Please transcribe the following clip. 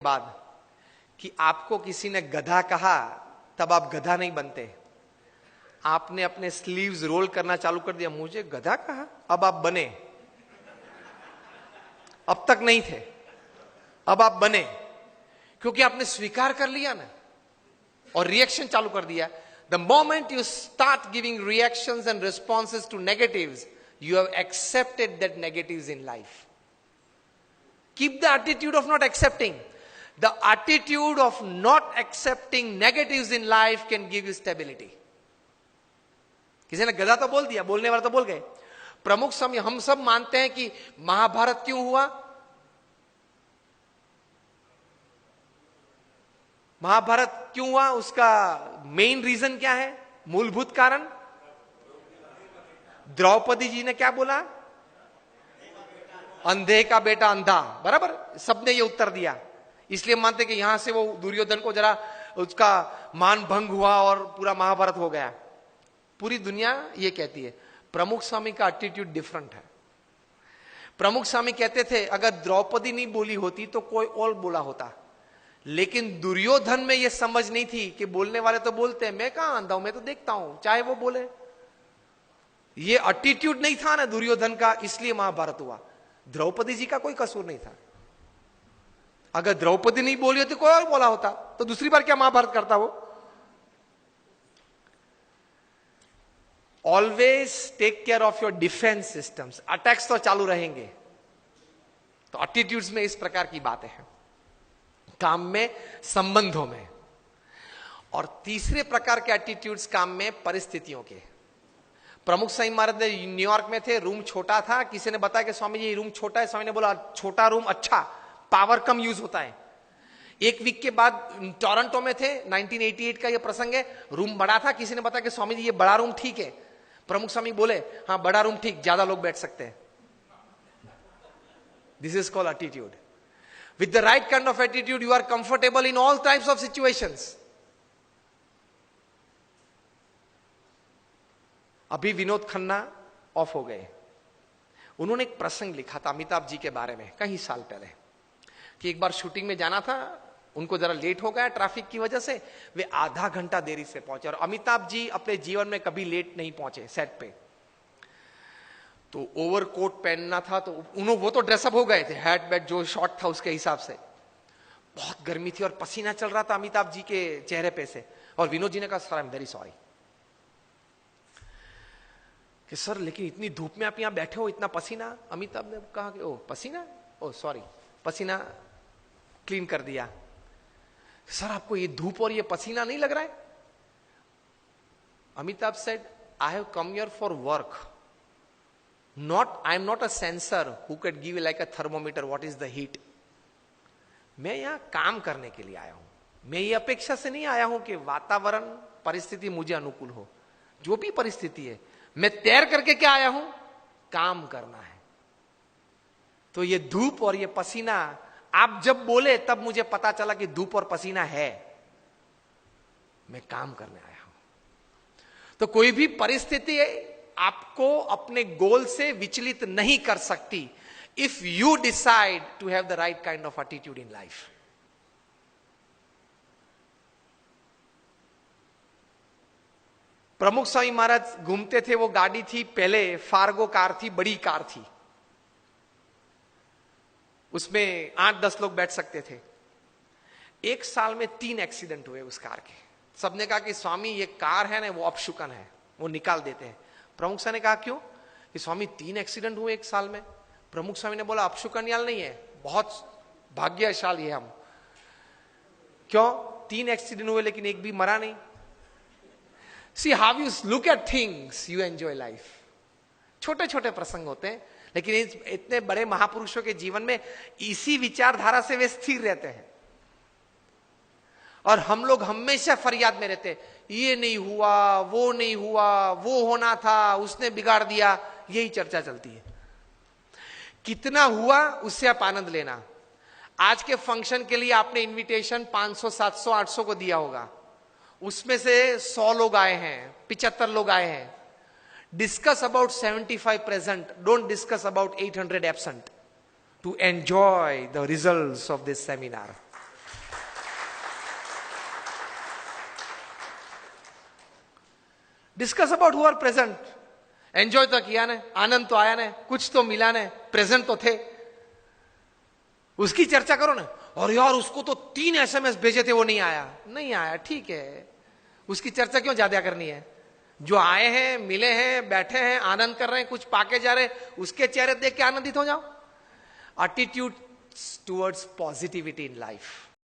बाद कि आपको किसी ने गधा कहा तब आप गधा नहीं बनते। आपने अपने स्लीव्स रोल करना चालू कर दिया, मुझे गधा कहा, अब आप बने। अब तक नहीं थे, अब आप बने, क्योंकि आपने स्वीकार कर लिया ना और रिएक्शन चालू कर दिया। The moment you start giving reactions and responses to negatives, you have accepted that negatives in life. Keep the attitude of not accepting. The attitude of not accepting negatives in life can give you stability. किसी ने गधा तो बोल दिया, बोलने वाला तो बोल गए। प्रमुख समय हम सब मानते हैं कि महाभारत क्यों हुआ? महाभारत क्यों हुआ? उसका मेन रीजन क्या है? मूलभूत कारण द्रौपदी जी ने क्या बोला? अंधे का बेटा अंधा। बराबर, सबने ये उत्तर दिया। इसलिए मानते कि यहां से वो दुर्योधन को जरा उसका मान भंग हुआ और पूरा महाभारत हो गया। पूरी दुनिया ये कहती है। प्रमुख स्वामी का एटीट्यूड डिफरेंट है। प्रमुख स्वामी कहते थे अगर द्रौपदी नहीं बोली होती तो कोई और बोला होता, लेकिन दुर्योधन में ये समझ नहीं थी कि बोलने वाले तो बोलते हैं, मैं कहां अंधा हूं, मैं तो देखता हूं, चाहे वो बोले। ये एटीट्यूड नहीं था ना दुर्योधन का, इसलिए महाभारत हुआ। द्रौपदी जी का कोई कसूर नहीं था। अगर द्रौपदी नहीं बोली होती कोई और बोला होता तो दूसरी बार क्या महाभारत करता वो? Always take care of your defence systems. Attacks तो चालू रहेंगे। तो एटीट्यूड्स में इस प्रकार की बातें हैं, काम में, संबंधों में। और तीसरे प्रकार के एटीट्यूड्स काम में, परिस्थितियों के। प्रमुख स्वामी महाराज न्यूयॉर्क में थे, रूम छोटा था। किसी ने बताया कि स्वामी जी ये रूम छोटा है। स्वामी ने बोला छोटा रूम अच्छा, पावर कम यूज होता है। एक वीक के बाद टोरंटो में थे, 1988 का ये प्रसंग है। रूम बड़ा था। किसी ने बताया कि स्वामी जी ये बड़ा रूम ठीक है। प्रमुख स्वामी बोले हाँ बड़ा रूम ठीक, ज्यादा लोग बैठ सकते हैं। This is called attitude. With the right kind of attitude you are comfortable in all types of situations. अभी विनोद खन्ना ऑफ हो गए। उन्होंने एक प्रसंग लिखा था अमिताभ जी के बारे में कई साल पहले, कि एक बार शूटिंग में जाना था, उनको जरा लेट हो गया ट्रैफिक की वजह से। वे आधा घंटा देरी से पहुंचे। और अमिताभ जी अपने जीवन में कभी लेट नहीं पहुंचे सेट पे। तो ओवरकोट पहनना था, तो वो तो ड्रेसअप हो गए थे, हैट बैट जो शॉर्ट था उसके हिसाब से। बहुत गर्मी थी और पसीना चल रहा था अमिताभ जी के चेहरे पे से। और विनोद जी ने कहा sir I am very sorry कि सर लेकिन इतनी धूप में आप यहां बैठे हो, इतना पसीना। अमिताभ ने कहा कि ओ पसीना, ओ सॉरी, पसीना क्लीन कर दिया। सर आपको ये धूप और ये पसीना नहीं लग रहा है? Amitabh said I have come here for work, not I am not a sensor who can give like a thermometer what is the heat. मैं यहां काम करने के लिए आया हूं। मैं ये अपेक्षा से नहीं आया हूं कि वातावरण परिस्थिति मुझे अनुकूल हो। जो भी परिस्थिति है, मैं तैर करके क्या आया हूं? काम करना है। तो ये धूप और ये पसीना, आप जब बोले तब मुझे पता चला कि धूप और पसीना है, मैं काम करने आया हूं। तो कोई भी परिस्थिति आपको अपने गोल से विचलित नहीं कर सकती, if you decide to have the right kind of attitude in life. Pramukh Swami महाराज घूमते थे, वो गाड़ी थी पहले फार्गो कार थी, बड़ी कार थी, उसमें 8-10 लोग बैठ सकते थे। एक साल में 3 एक्सीडेंट हुए उस कार के। सबने कहा कि स्वामी ये कार है ना वो अपशुकन है, वो निकाल देते हैं। प्रमुख स्वामी ने कहा क्यों? कि स्वामी 3 एक्सीडेंट हुए एक साल में। प्रमुख स्वामी ने बोला अपशुकन याल नहीं है, बहुत भाग्यशाली है हम। क्यों? 3 एक्सीडेंट हुए लेकिन एक भी मरा नहीं। See how you look at things, you enjoy life. छोटे छोटे प्रसंग होते हैं, लेकिन इतने बड़े महापुरुषों के जीवन में इसी विचारधारा से वे स्थिर रहते हैं। और हम लोग हमेशा फरियाद में रहते हैं, ये नहीं हुआ, वो नहीं हुआ, वो होना था, उसने बिगाड़ दिया। यही चर्चा चलती है। कितना हुआ उससे आप आनंद लेना। आज के फंक्शन के लिए आपने इनविटेशन 500, 700, 800 को दिया होगा, उसमें से 100 लोग आए हैं, 75 लोग आए हैं। Discuss about 75 present, don't discuss about 800 absent to enjoy the results of this seminar. Discuss about who are present. Enjoy तो किया ने, आनंद तो आया ने, कुछ तो मिला ने, प्रेजेंट तो थे, उसकी चर्चा करो ना. और यार उसको तो 3 SMS भेजे थे, वो नहीं आया. नहीं आया, ठीक है, उसकी चर्चा क्यों ज्यादा करनी है? जो आए हैं, मिले हैं, बैठे हैं, आनंद कर रहे हैं, कुछ पाके जा रहे हैं, उसके चेहरे देख के आनंदित हो जाओ. Attitude towards positivity in life.